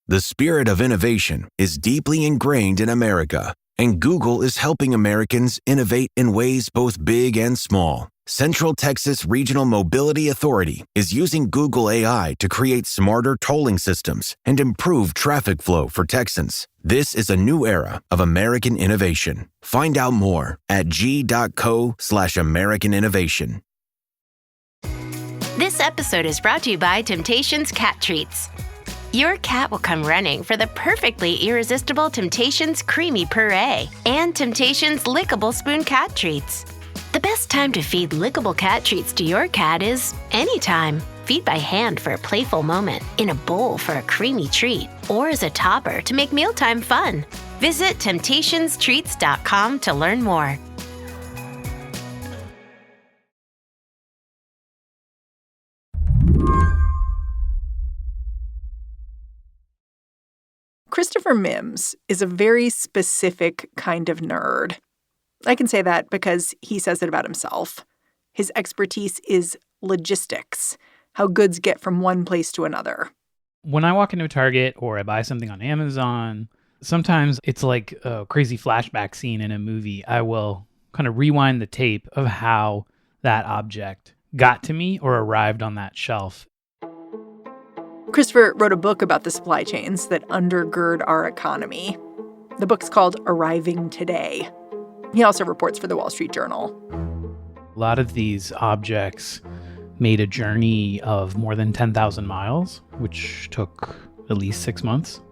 The spirit of innovation is deeply ingrained in America, and Google is helping Americans innovate in ways both big and small. Central Texas Regional Mobility Authority is using Google AI to create smarter tolling systems and improve traffic flow for Texans. This is a new era of American innovation. Find out more at g.co/American innovation. This episode is brought to you by Temptations Cat Treats. Your cat will come running for the perfectly irresistible Temptations Creamy Puree and Temptations Lickable Spoon Cat Treats. The best time to feed lickable cat treats to your cat is anytime. Feed by hand for a playful moment, in a bowl for a creamy treat, or as a topper to make mealtime fun. Visit temptationstreats.com to learn more. Christopher Mims is a very specific kind of nerd. I can say that because he says it about himself. His expertise is logistics, how goods get from one place to another. When I walk into a Target or I buy something on Amazon, sometimes it's like a crazy flashback scene in a movie. I will kind of rewind the tape of how that object got to me or arrived on that shelf. Christopher wrote a book about the supply chains that undergird our economy. The book's called Arriving Today. He also reports for the Wall Street Journal. A lot of these objects made a journey of more than 10,000 miles, which took at least 6 months.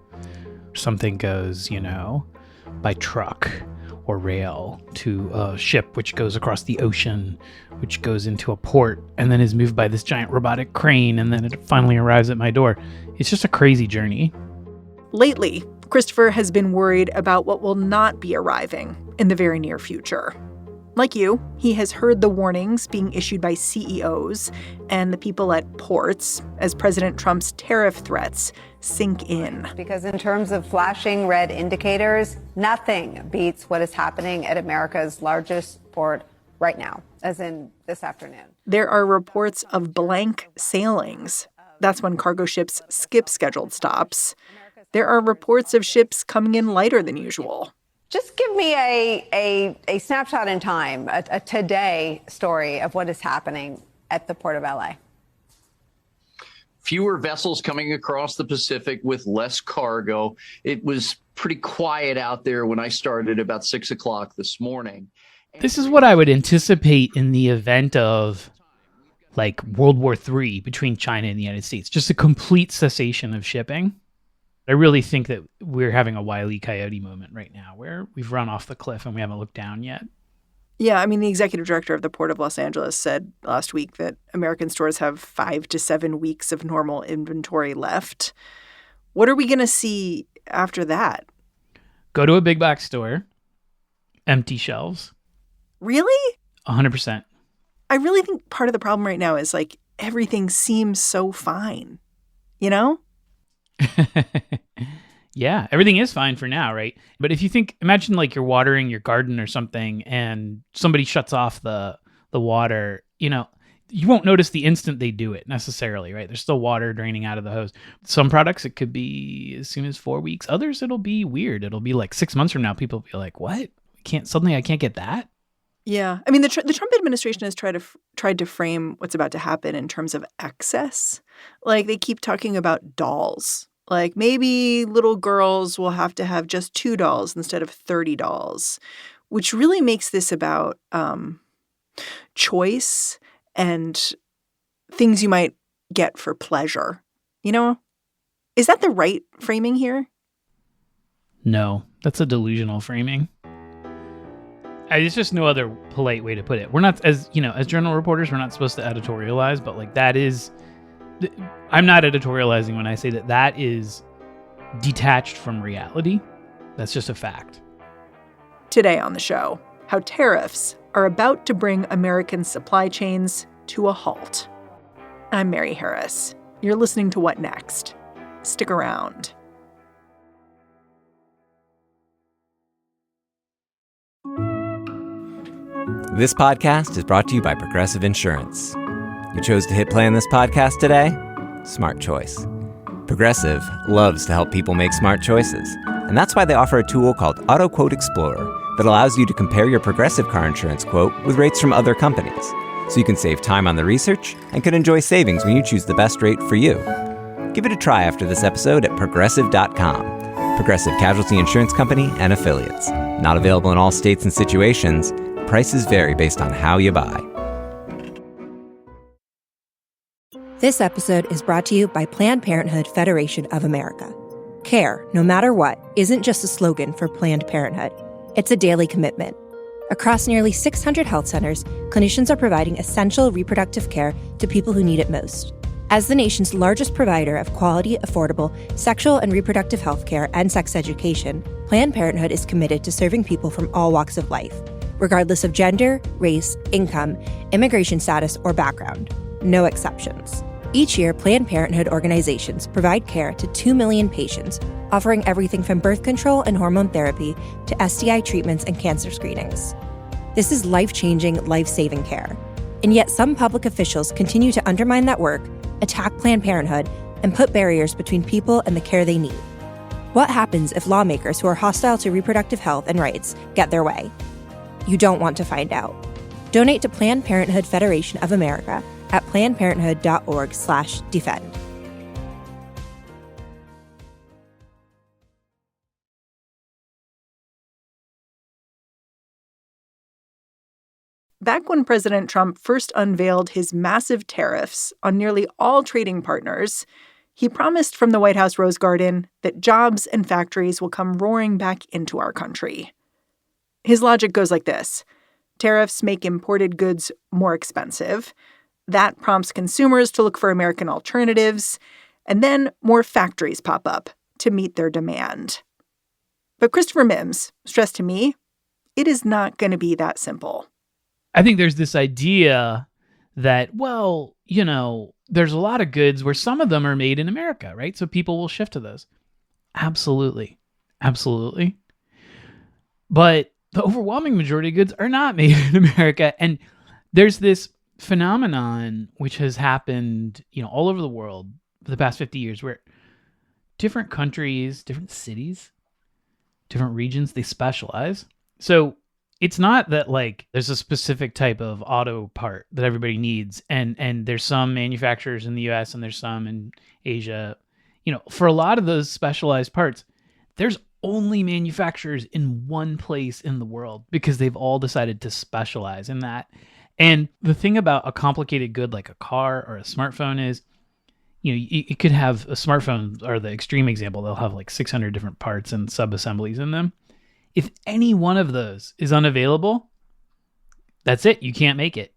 Something goes, by truck or rail to a ship, which goes across the ocean, which goes into a port, and then is moved by this giant robotic crane, and then it finally arrives at my door. It's just a crazy journey. Lately, Christopher has been worried about what will not be arriving in the very near future. Like you, he has heard the warnings being issued by CEOs and the people at ports as President Trump's tariff threats sink in. Because in terms of flashing red indicators, nothing beats what is happening at America's largest port right now, as in this afternoon. There are reports of blank sailings. That's when cargo ships skip scheduled stops. There are reports of ships coming in lighter than usual. Just give me a snapshot in time, a today story of what is happening at the Port of LA. Fewer vessels coming across the Pacific with less cargo. It was pretty quiet out there when I started about 6 o'clock this morning. This is what I would anticipate in the event of like World War III between China and the United States. Just a complete cessation of shipping. I really think that we're having a Wile E. Coyote moment right now where we've run off the cliff and we haven't looked down yet. Yeah, I mean, the executive director of the Port of Los Angeles said last week that American stores have 5 to 7 weeks of normal inventory left. What are we going to see after that? Go to a big box store, empty shelves. Really? 100%. I really think part of the problem right now is like everything seems so fine, Yeah, everything is fine for now, right? But if you imagine like you're watering your garden or something and somebody shuts off the water, you won't notice the instant they do it necessarily, right? There's still water draining out of the hose. Some products, it could be as soon as 4 weeks. Others, it'll be weird. It'll be like 6 months from now, people will be like, what? I can't get that? Yeah. I mean, the Trump administration has tried to frame what's about to happen in terms of excess. Like they keep talking about dolls. Like maybe little girls will have to have just 2 dolls instead of 30 dolls, which really makes this about choice and things you might get for pleasure. Is that the right framing here? No, that's a delusional framing. There's just no other polite way to put it. We're not, as journal reporters, we're not supposed to editorialize, but like that is, I'm not editorializing when I say that is detached from reality. That's just a fact. Today on the show, how tariffs are about to bring American supply chains to a halt. I'm Mary Harris. You're listening to What Next? Stick around. This podcast is brought to you by Progressive Insurance. You chose to hit play on this podcast today? Smart choice. Progressive loves to help people make smart choices. And that's why they offer a tool called AutoQuote Explorer that allows you to compare your Progressive car insurance quote with rates from other companies. So you can save time on the research and can enjoy savings when you choose the best rate for you. Give it a try after this episode at Progressive.com. Progressive Casualty Insurance Company and Affiliates. Not available in all states and situations. Prices vary based on how you buy. This episode is brought to you by Planned Parenthood Federation of America. Care, no matter what, isn't just a slogan for Planned Parenthood. It's a daily commitment. Across nearly 600 health centers, clinicians are providing essential reproductive care to people who need it most. As the nation's largest provider of quality, affordable, sexual and reproductive health care and sex education, Planned Parenthood is committed to serving people from all walks of life, regardless of gender, race, income, immigration status, or background. No exceptions. Each year, Planned Parenthood organizations provide care to 2 million patients, offering everything from birth control and hormone therapy to STI treatments and cancer screenings. This is life-changing, life-saving care. And yet some public officials continue to undermine that work, attack Planned Parenthood, and put barriers between people and the care they need. What happens if lawmakers who are hostile to reproductive health and rights get their way? You don't want to find out. Donate to Planned Parenthood Federation of America at plannedparenthood.org/defend. Back when President Trump first unveiled his massive tariffs on nearly all trading partners, he promised from the White House Rose Garden that jobs and factories will come roaring back into our country. His logic goes like this. Tariffs make imported goods more expensive. That prompts consumers to look for American alternatives. And then more factories pop up to meet their demand. But Christopher Mims stressed to me, it is not going to be that simple. I think there's this idea that, well, you know, there's a lot of goods where some of them are made in America, right? So people will shift to those. Absolutely. Absolutely. But the overwhelming majority of goods are not made in America. And there's this phenomenon which has happened, you know, all over the world for the past 50 years where different countries, different cities, different regions, they specialize. So it's not that like there's a specific type of auto part that everybody needs and there's some manufacturers in the US and there's some in Asia. You know, for a lot of those specialized parts, there's only manufacturers in one place in the world because they've all decided to specialize in that. And the thing about a complicated good like a car or a smartphone is, you know, you could have a smartphone, or the extreme example, they'll have like 600 different parts and sub-assemblies in them. If any one of those is unavailable, that's it. You can't make it.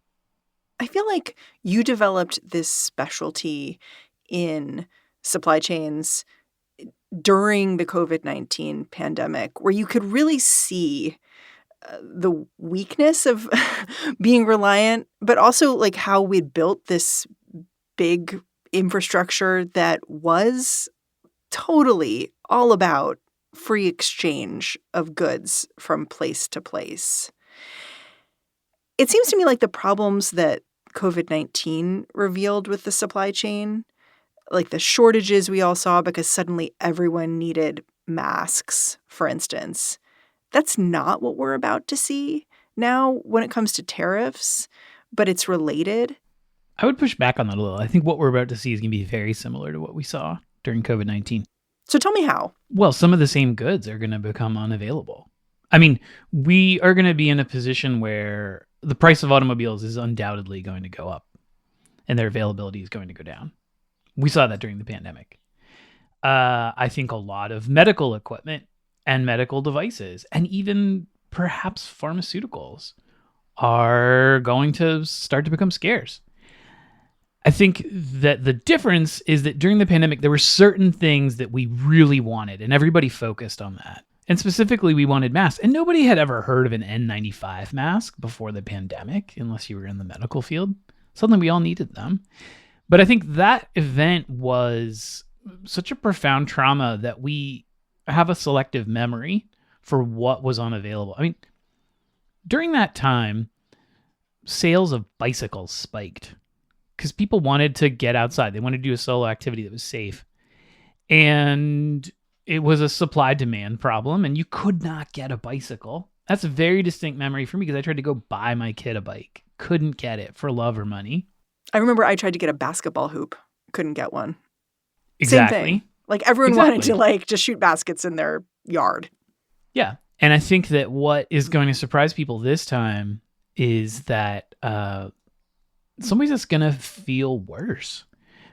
I feel like you developed this specialty in supply chains during the COVID-19 pandemic, where you could really see the weakness of being reliant, but also like how we'd built this big infrastructure that was totally all about free exchange of goods from place to place. It seems to me like the problems that COVID-19 revealed with the supply chain, like the shortages we all saw because suddenly everyone needed masks, for instance, that's not what we're about to see now when it comes to tariffs, but it's related. I would push back on that a little. I think what we're about to see is going to be very similar to what we saw during COVID-19. So tell me how. Well, some of the same goods are going to become unavailable. I mean, we are going to be in a position where the price of automobiles is undoubtedly going to go up and their availability is going to go down. We saw that during the pandemic. I think a lot of medical equipment and medical devices and even perhaps pharmaceuticals are going to start to become scarce. I think that the difference is that during the pandemic, there were certain things that we really wanted, and everybody focused on that. And specifically, we wanted masks. And nobody had ever heard of an N95 mask before the pandemic, unless you were in the medical field. Suddenly, we all needed them. But I think that event was such a profound trauma that we have a selective memory for what was unavailable. I mean, during that time, sales of bicycles spiked because people wanted to get outside. They wanted to do a solo activity that was safe. And it was a supply-demand problem, and you could not get a bicycle. That's a very distinct memory for me because I tried to go buy my kid a bike. Couldn't get it for love or money. I remember I tried to get a basketball hoop. Couldn't get one. Exactly. Same thing. Like everyone wanted to like just shoot baskets in their yard. Yeah. And I think that what is going to surprise people this time is that somebody's just going to feel worse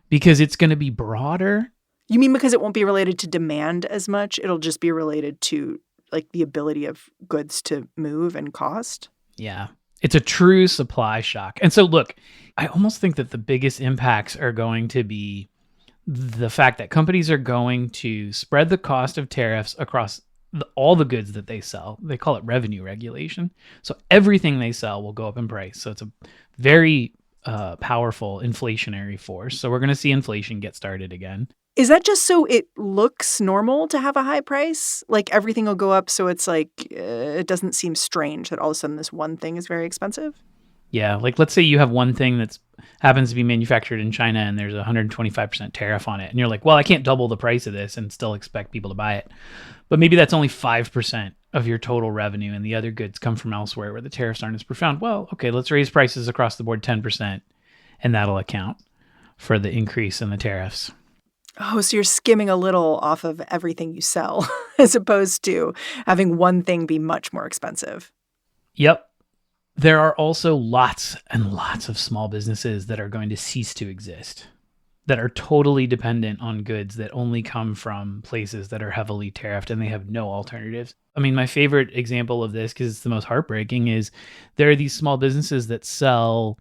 because it's going to be broader. You mean because it won't be related to demand as much? It'll just be related to like the ability of goods to move and cost? Yeah. It's a true supply shock. And so look, I almost think that the biggest impacts are going to be the fact that companies are going to spread the cost of tariffs across all the goods that they sell. They call it revenue regulation. So everything they sell will go up in price. So it's a very powerful inflationary force. So we're going to see inflation get started again. Is that just so it looks normal to have a high price? Like everything will go up so it's like it doesn't seem strange that all of a sudden this one thing is very expensive? Yeah, like let's say you have one thing that happens to be manufactured in China and there's a 125% tariff on it. And you're like, well, I can't double the price of this and still expect people to buy it. But maybe that's only 5% of your total revenue and the other goods come from elsewhere where the tariffs aren't as profound. Well, okay, let's raise prices across the board 10% and that'll account for the increase in the tariffs. Oh, so you're skimming a little off of everything you sell as opposed to having one thing be much more expensive. Yep. There are also lots and lots of small businesses that are going to cease to exist, that are totally dependent on goods that only come from places that are heavily tariffed and they have no alternatives. I mean, my favorite example of this, because it's the most heartbreaking, is there are these small businesses that sell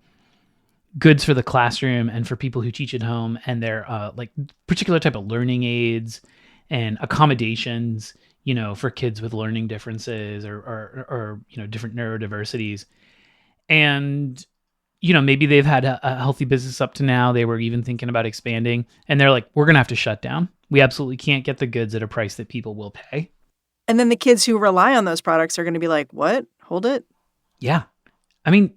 goods for the classroom and for people who teach at home, and they're like particular type of learning aids and accommodations, you know, for kids with learning differences or you know, different neurodiversities. And, you know, maybe they've had a healthy business up to now. They were even thinking about expanding, and they're like, we're going to have to shut down. We absolutely can't get the goods at a price that people will pay. And then the kids who rely on those products are going to be like, what? Hold it. Yeah. I mean,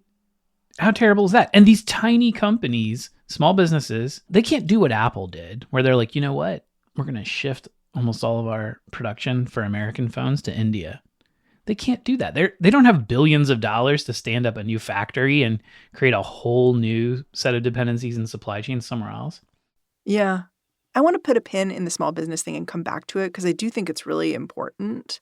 how terrible is that? And these tiny companies, small businesses, they can't do what Apple did, where they're like, you know what? We're going to shift almost all of our production for American phones to India. They can't do that. They don't have billions of dollars to stand up a new factory and create a whole new set of dependencies and supply chains somewhere else. Yeah. I want to put a pin in the small business thing and come back to it because I do think it's really important.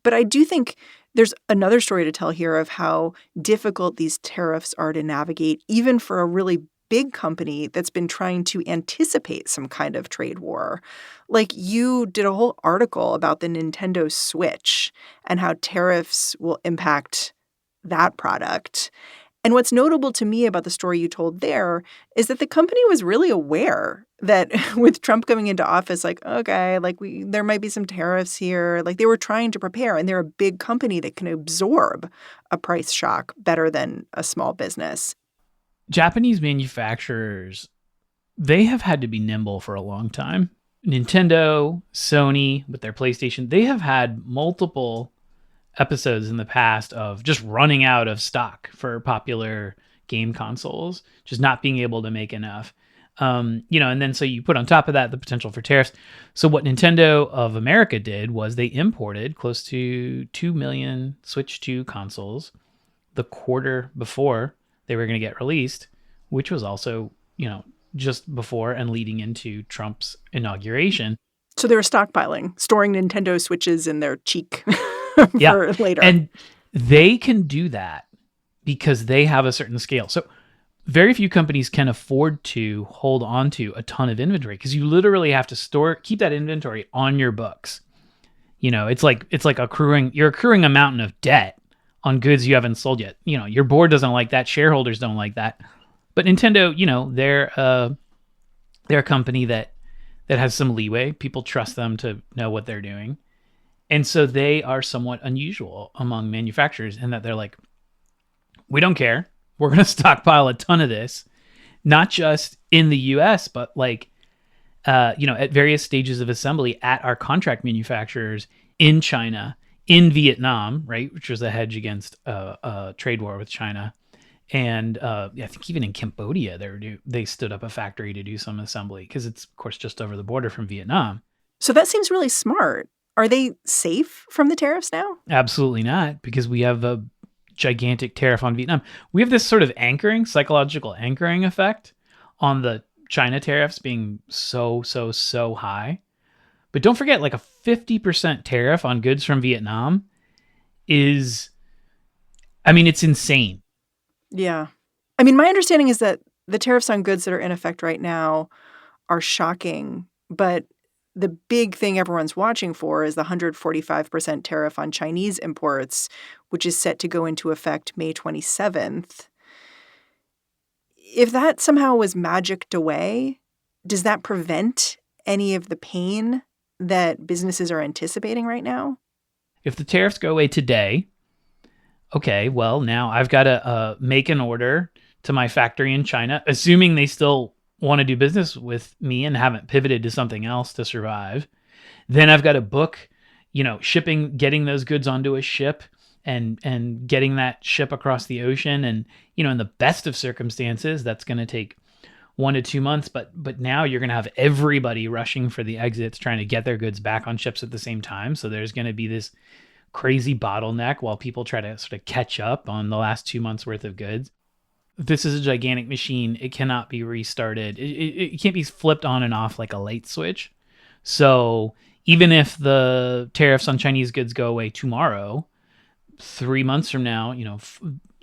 But I do think there's another story to tell here of how difficult these tariffs are to navigate, even for a really big company that's been trying to anticipate some kind of trade war. Like you did a whole article about the Nintendo Switch and how tariffs will impact that product. And what's notable to me about the story you told there is that the company was really aware that with Trump coming into office, like, okay, like there might be some tariffs here. Like they were trying to prepare, and they're a big company that can absorb a price shock better than a small business. Japanese manufacturers, they have had to be nimble for a long time. Nintendo, Sony, with their PlayStation, they have had multiple episodes in the past of just running out of stock for popular game consoles, just not being able to make enough. You know, and then so you put on top of that the potential for tariffs. So what Nintendo of America did was they imported close to 2 million Switch 2 consoles the quarter before they were going to get released, which was also, you know, just before and leading into Trump's inauguration. So they were stockpiling, storing Nintendo Switches in their cheek for later. And they can do that because they have a certain scale. So very few companies can afford to hold on to a ton of inventory because you literally have to keep that inventory on your books. You know, it's like you're accruing a mountain of debt on goods you haven't sold yet. You know, your board doesn't like that. Shareholders don't like that. But Nintendo, you know, they're a company that has some leeway. People trust them to know what they're doing. And so they are somewhat unusual among manufacturers in that they're like, we don't care. We're going to stockpile a ton of this, not just in the US, but like, you know, at various stages of assembly at our contract manufacturers in China, in Vietnam, right, which was a hedge against a trade war with China. And I think even in Cambodia, they stood up a factory to do some assembly because it's, of course, just over the border from Vietnam. So that seems really smart. Are they safe from the tariffs now? Absolutely not, because we have a gigantic tariff on Vietnam. We have this sort of psychological anchoring effect on the China tariffs being so high. But don't forget, like a 50% tariff on goods from Vietnam it's insane. Yeah. I mean, my understanding is that the tariffs on goods that are in effect right now are shocking, but the big thing everyone's watching for is the 145% tariff on Chinese imports, which is set to go into effect May 27th. If that somehow was magicked away, does that prevent any of the pain that businesses are anticipating right now? If the tariffs go away today, okay, well, now I've got to make an order to my factory in China, assuming they still want to do business with me and haven't pivoted to something else to survive. Then I've got to book, shipping, getting those goods onto a ship and getting that ship across the ocean. And, in the best of circumstances, that's going to take 1 to 2 months. But now you're going to have everybody rushing for the exits, trying to get their goods back on ships at the same time. So there's going to be this crazy bottleneck while people try to sort of catch up on the last 2 months worth of goods. This is a gigantic machine. It cannot be restarted. It can't be flipped on and off like a light switch. So even if the tariffs on Chinese goods go away tomorrow, 3 months from now,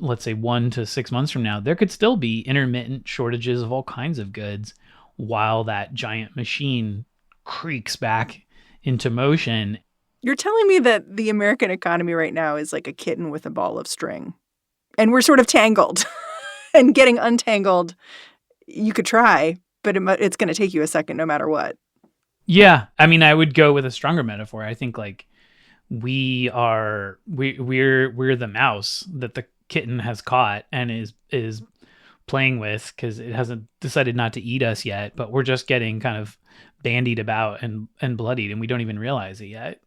let's say 1 to 6 months from now, there could still be intermittent shortages of all kinds of goods while that giant machine creaks back into motion. You're telling me that the American economy right now is like a kitten with a ball of string, and we're sort of tangled. And getting untangled, you could try, but it's going to take you a second no matter what. Yeah. I would go with a stronger metaphor. I think like we're the mouse that the kitten has caught and is playing with because it hasn't decided not to eat us yet, but we're just getting kind of bandied about and bloodied, and we don't even realize it yet.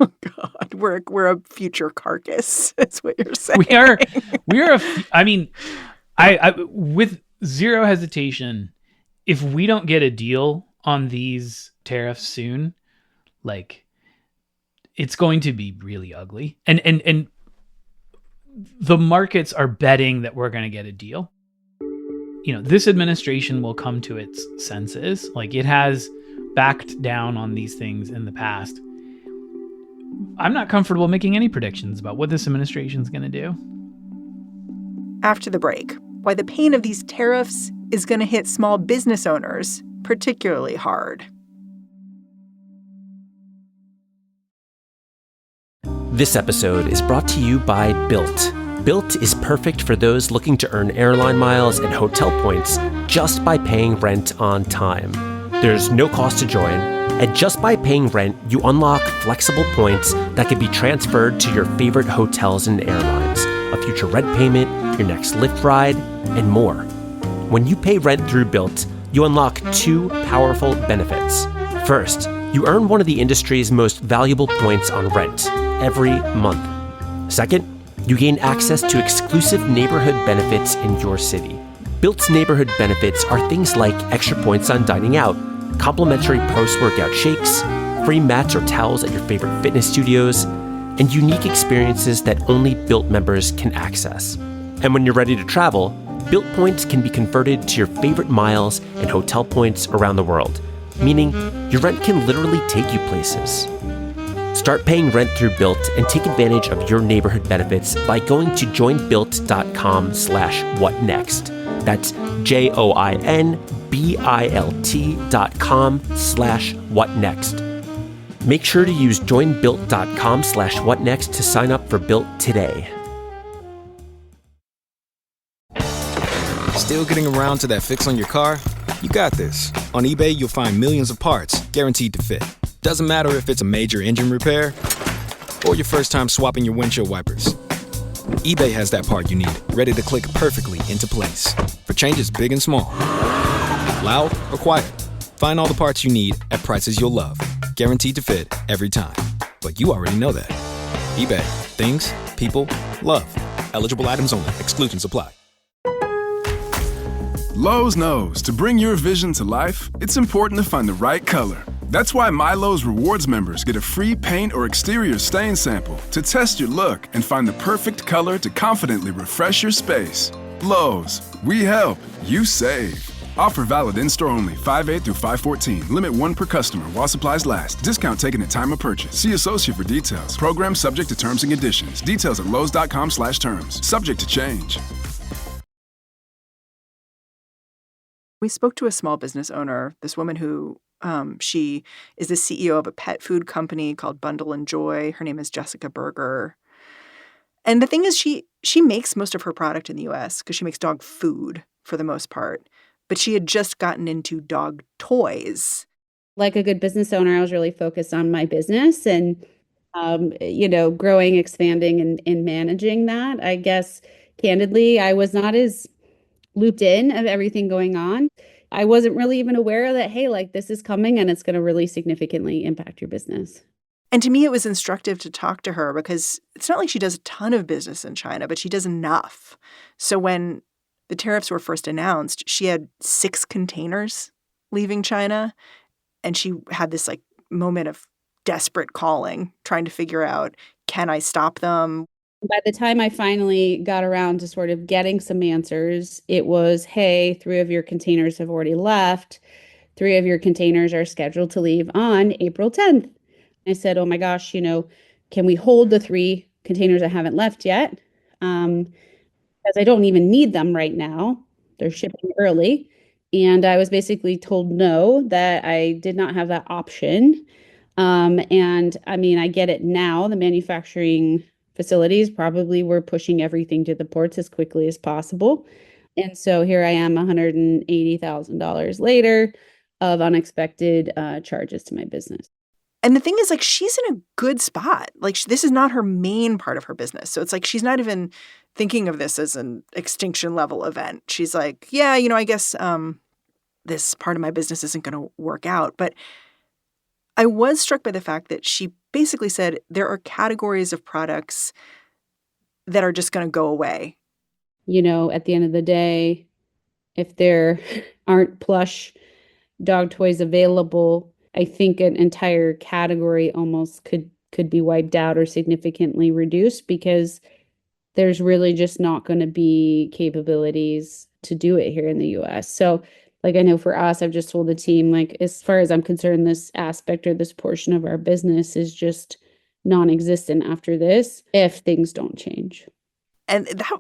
Oh God, we're a future carcass. That's what you're saying. We are. I with zero hesitation, if we don't get a deal on these tariffs soon, like it's going to be really ugly. And the markets are betting that we're going to get a deal. This administration will come to its senses. Like it has backed down on these things in the past. I'm not comfortable making any predictions about what this administration is going to do. After the break, why the pain of these tariffs is going to hit small business owners particularly hard. This episode is brought to you by Built. Built is perfect for those looking to earn airline miles and hotel points just by paying rent on time. There's no cost to join, and just by paying rent, you unlock flexible points that can be transferred to your favorite hotels and airlines, a future rent payment, your next Lyft ride, and more. When you pay rent through Built, you unlock 2 powerful benefits. First, you earn one of the industry's most valuable points on rent every month. Second, you gain access to exclusive neighborhood benefits in your city. Built's neighborhood benefits are things like extra points on dining out, complimentary post-workout shakes, free mats or towels at your favorite fitness studios, and unique experiences that only Built members can access. And when you're ready to travel, Built points can be converted to your favorite miles and hotel points around the world, meaning your rent can literally take you places. Start paying rent through Built and take advantage of your neighborhood benefits by going to joinbuilt.com/whatnext. That's joinbilt.com/whatnext. Make sure to use joinbuilt.com/whatnext to sign up for Built today. Still getting around to that fix on your car? You got this. On eBay, you'll find millions of parts guaranteed to fit. Doesn't matter if it's a major engine repair or your first time swapping your windshield wipers. eBay has that part you need, ready to click perfectly into place for changes big and small. Loud or quiet, find all the parts you need at prices you'll love. Guaranteed to fit every time. But you already know that. eBay. Things, people, love. Eligible items only. Exclusions apply. Lowe's knows to bring your vision to life, it's important to find the right color. That's why MyLowe's Rewards members get a free paint or exterior stain sample to test your look and find the perfect color to confidently refresh your space. Lowe's, we help, you save. Offer valid in-store only, 5/8 through 5/14. Limit 1 per customer while supplies last. Discount taken at time of purchase. See associate for details. Program subject to terms and conditions. Details at lowes.com/terms. Subject to change. We spoke to a small business owner, this woman who she is the CEO of a pet food company called Bundle and Joy. Her name is Jessica Berger. And the thing is, she makes most of her product in the U.S. because she makes dog food for the most part. But she had just gotten into dog toys. Like a good business owner, I was really focused on my business and, growing, expanding, and managing that. I guess, candidly, I was not as looped in of everything going on. I wasn't really even aware that, hey, like this is coming and it's going to really significantly impact your business. And to me, it was instructive to talk to her because it's not like she does a ton of business in China, but she does enough. So when the tariffs were first announced, she had 6 containers leaving China, and she had this like moment of desperate calling, trying to figure out, can I stop them? By the time I finally got around to sort of getting some answers, it was, hey, 3 of your containers have already left. 3 of your containers are scheduled to leave on April 10th. I said, oh my gosh, can we hold the 3 containers that haven't left yet? Because I don't even need them right now. They're shipping early. And I was basically told no, that I did not have that option. And I mean, I get it now. The manufacturing facilities probably were pushing everything to the ports as quickly as possible. And so here I am $180,000 later of unexpected charges to my business. And the thing is, like, she's in a good spot. Like, this is not her main part of her business. So it's like she's not even thinking of this as an extinction level event. She's like, yeah, I guess this part of my business isn't going to work out. But I was struck by the fact that she basically said there are categories of products that are just going to go away. At the end of the day, if there aren't plush dog toys available, I think an entire category almost could be wiped out or significantly reduced because there's really just not going to be capabilities to do it here in the US. So like I know for us, I've just told the team, like, as far as I'm concerned, this aspect or this portion of our business is just non-existent after this if things don't change. And that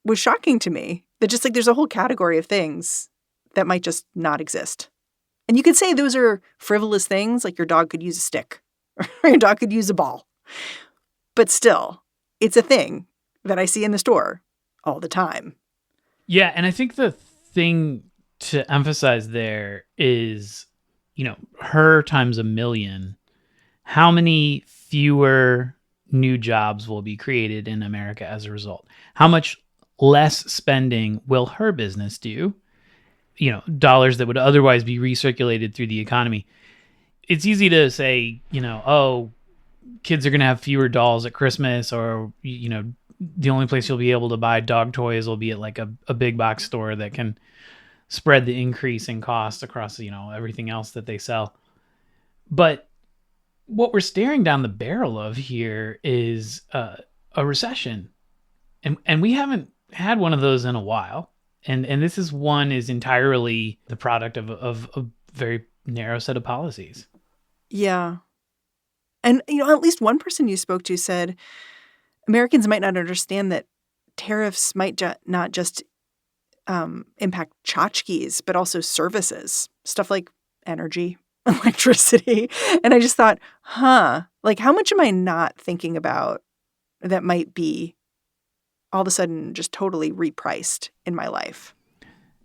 was shocking to me, that just like there's a whole category of things that might just not exist. And you could say those are frivolous things, like your dog could use a stick or your dog could use a ball. But still, it's a thing that I see in the store all the time. Yeah, and I think the thing to emphasize there is, her times a million. How many fewer new jobs will be created in America as a result? How much less spending will her business do? Dollars that would otherwise be recirculated through the economy. It's easy to say, oh, kids are going to have fewer dolls at Christmas, or, the only place you'll be able to buy dog toys will be at like a big box store that can spread the increase in cost across, everything else that they sell. But what we're staring down the barrel of here is a recession. And we haven't had one of those in a while. And this is entirely the product of a very narrow set of policies. Yeah. And, at least one person you spoke to said Americans might not understand that tariffs might not just impact tchotchkes, but also services, stuff like energy, electricity. And I just thought, like, how much am I not thinking about that might be all of a sudden just totally repriced in my life?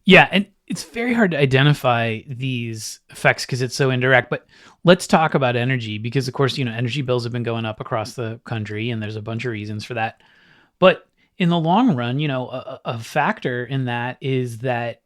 Yeah, and it's very hard to identify these effects because it's so indirect. But let's talk about energy because, of course, energy bills have been going up across the country, and there's a bunch of reasons for that. But in the long run, a factor in that is that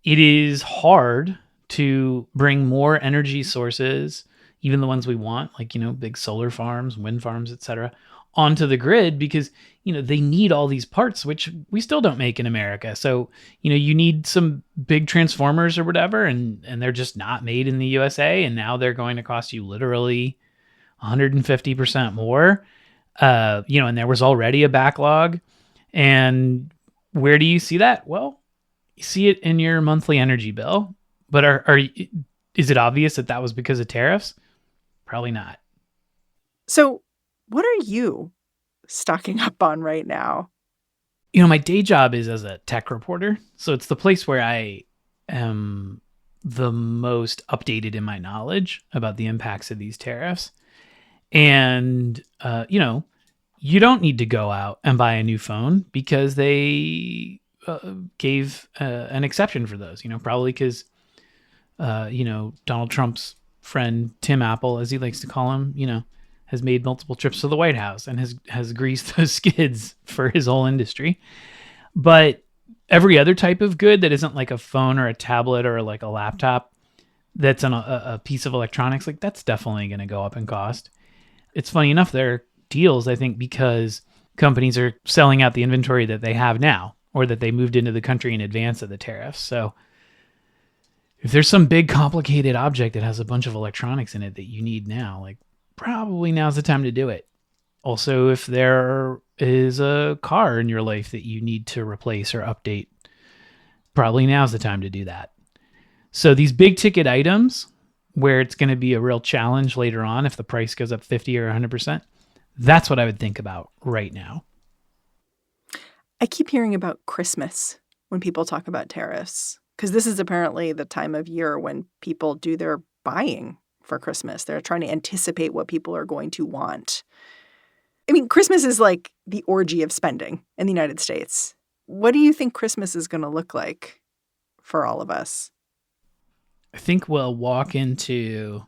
it is hard to bring more energy sources, even the ones we want, like, big solar farms, wind farms, et cetera, onto the grid because, they need all these parts, which we still don't make in America. So, you need some big transformers or whatever, and they're just not made in the USA. And now they're going to cost you literally 150% more. And there was already a backlog. And where do you see that? Well, you see it in your monthly energy bill. But is it obvious that was because of tariffs? Probably not. So what are you stocking up on right now? My day job is as a tech reporter. So it's the place where I am the most updated in my knowledge about the impacts of these tariffs. And, you don't need to go out and buy a new phone because they gave an exception for those, probably because, Donald Trump's friend, Tim Apple, as he likes to call him, has made multiple trips to the White House and has greased those skids for his whole industry. But every other type of good that isn't like a phone or a tablet or like a laptop that's a piece of electronics, like that's definitely going to go up in cost. It's funny enough, there are deals, I think, because companies are selling out the inventory that they have now or that they moved into the country in advance of the tariffs. So if there's some big complicated object that has a bunch of electronics in it that you need now, like probably now's the time to do it. Also, if there is a car in your life that you need to replace or update, probably now's the time to do that. So these big ticket items where it's going to be a real challenge later on if the price goes up 50 or 100%, that's what I would think about right now. I keep hearing about Christmas when people talk about tariffs, because this is apparently the time of year when people do their buying for Christmas. They're trying to anticipate what people are going to want. I mean, Christmas is like the orgy of spending in the United States. What do you think Christmas is going to look like for all of us? I think we'll walk into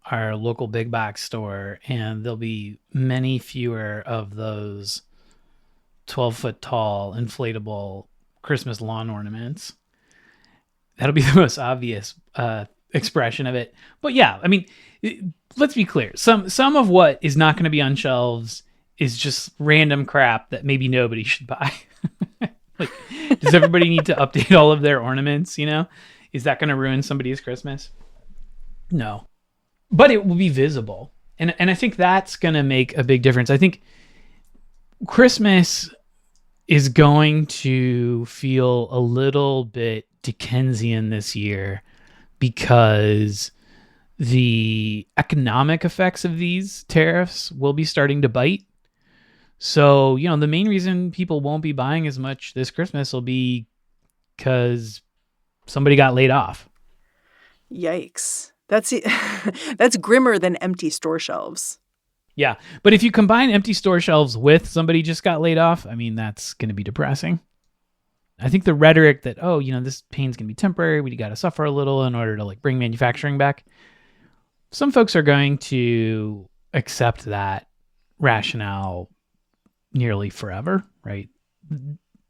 our local big box store and there'll be many fewer of those 12-foot tall inflatable Christmas lawn ornaments. That'll be the most obvious expression of it. But yeah, I mean, let's be clear. Some of what is not going to be on shelves is just random crap that maybe nobody should buy. Like, does everybody need to update all of their ornaments, Is that going to ruin somebody's Christmas? No. But it will be visible. And I think that's going to make a big difference. I think Christmas is going to feel a little bit Dickensian this year because the economic effects of these tariffs will be starting to bite. So, the main reason people won't be buying as much this Christmas will be because somebody got laid off. Yikes. That's grimmer than empty store shelves. Yeah. But if you combine empty store shelves with somebody just got laid off, I mean, that's going to be depressing. I think the rhetoric that, this pain's going to be temporary, we got to suffer a little in order to bring manufacturing back. Some folks are going to accept that rationale nearly forever, right?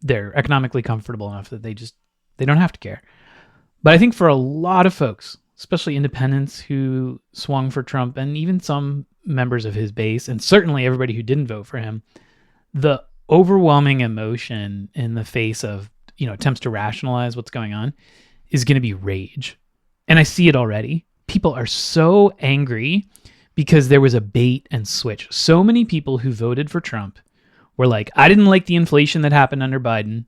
They're economically comfortable enough that they don't have to care. But I think for a lot of folks, especially independents who swung for Trump and even some members of his base, and certainly everybody who didn't vote for him, the overwhelming emotion in the face of, attempts to rationalize what's going on is going to be rage. And I see it already. People are so angry because there was a bait and switch. So many people who voted for Trump were like, I didn't like the inflation that happened under Biden.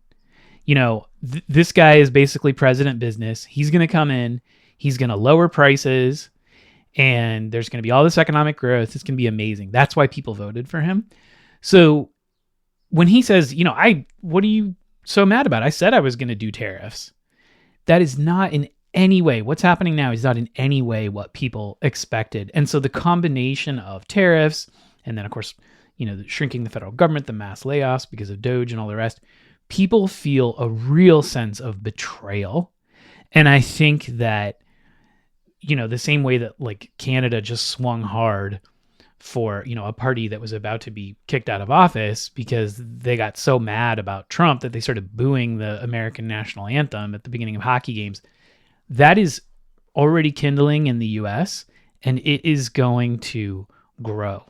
This guy is basically president business. He's going to come in. He's going to lower prices. And there's going to be all this economic growth. It's going to be amazing. That's why people voted for him. So when he says, what are you so mad about? I said I was going to do tariffs. That is not in any way, what's happening now is not in any way what people expected. And so the combination of tariffs and then, of course, shrinking the federal government, the mass layoffs because of Doge and all the rest, people feel a real sense of betrayal. And I think that, the same way that Canada just swung hard for, a party that was about to be kicked out of office because they got so mad about Trump that they started booing the American national anthem at the beginning of hockey games. That is already kindling in the US, and it is going to grow.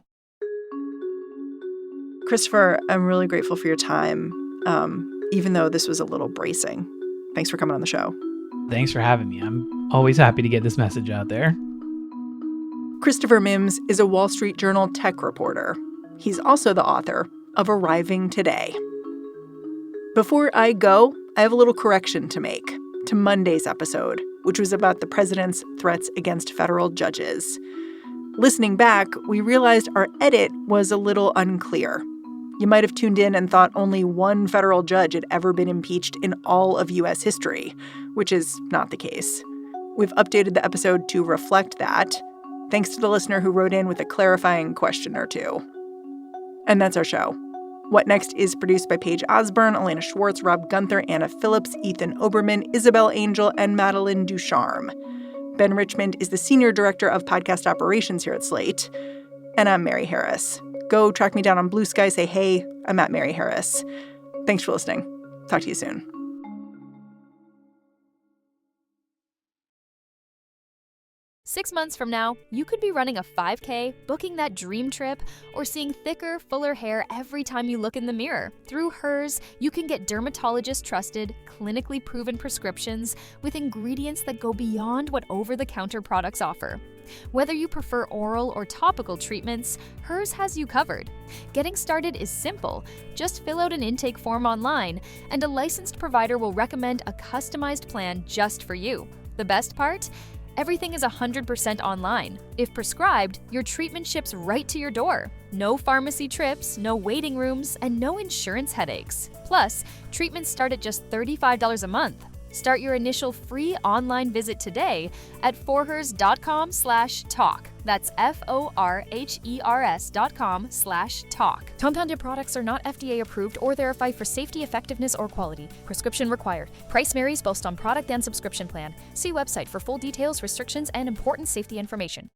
Christopher, I'm really grateful for your time, even though this was a little bracing. Thanks for coming on the show. Thanks for having me. I'm always happy to get this message out there. Christopher Mims is a Wall Street Journal tech reporter. He's also the author of Arriving Today. Before I go, I have a little correction to make to Monday's episode, which was about the president's threats against federal judges. Listening back, we realized our edit was a little unclear. You might have tuned in and thought only one federal judge had ever been impeached in all of U.S. history, which is not the case. We've updated the episode to reflect that, thanks to the listener who wrote in with a clarifying question or two. And that's our show. What Next is produced by Paige Osburn, Elena Schwartz, Rob Gunther, Anna Phillips, Ethan Oberman, Isabel Angell, and Madeline Ducharme. Ben Richmond is the Senior Director of Podcast Operations here at Slate. And I'm Mary Harris. Go track me down on Blue Sky. Say, hey, I'm at Mary Harris. Thanks for listening. Talk to you soon. Six months from now, you could be running a 5K, booking that dream trip, or seeing thicker, fuller hair every time you look in the mirror. Through Hers, you can get dermatologist-trusted, clinically proven prescriptions with ingredients that go beyond what over-the-counter products offer. Whether you prefer oral or topical treatments, Hers has you covered. Getting started is simple. Just fill out an intake form online, and a licensed provider will recommend a customized plan just for you. The best part? Everything is 100% online. If prescribed, your treatment ships right to your door. No pharmacy trips, no waiting rooms, and no insurance headaches. Plus, treatments start at just $35 a month. Start your initial free online visit today at forhers.com/talk. That's forhers.com/talk. Compounded products are not FDA approved or verified for safety, effectiveness, or quality. Prescription required. Price varies both on product and subscription plan. See website for full details, restrictions, and important safety information.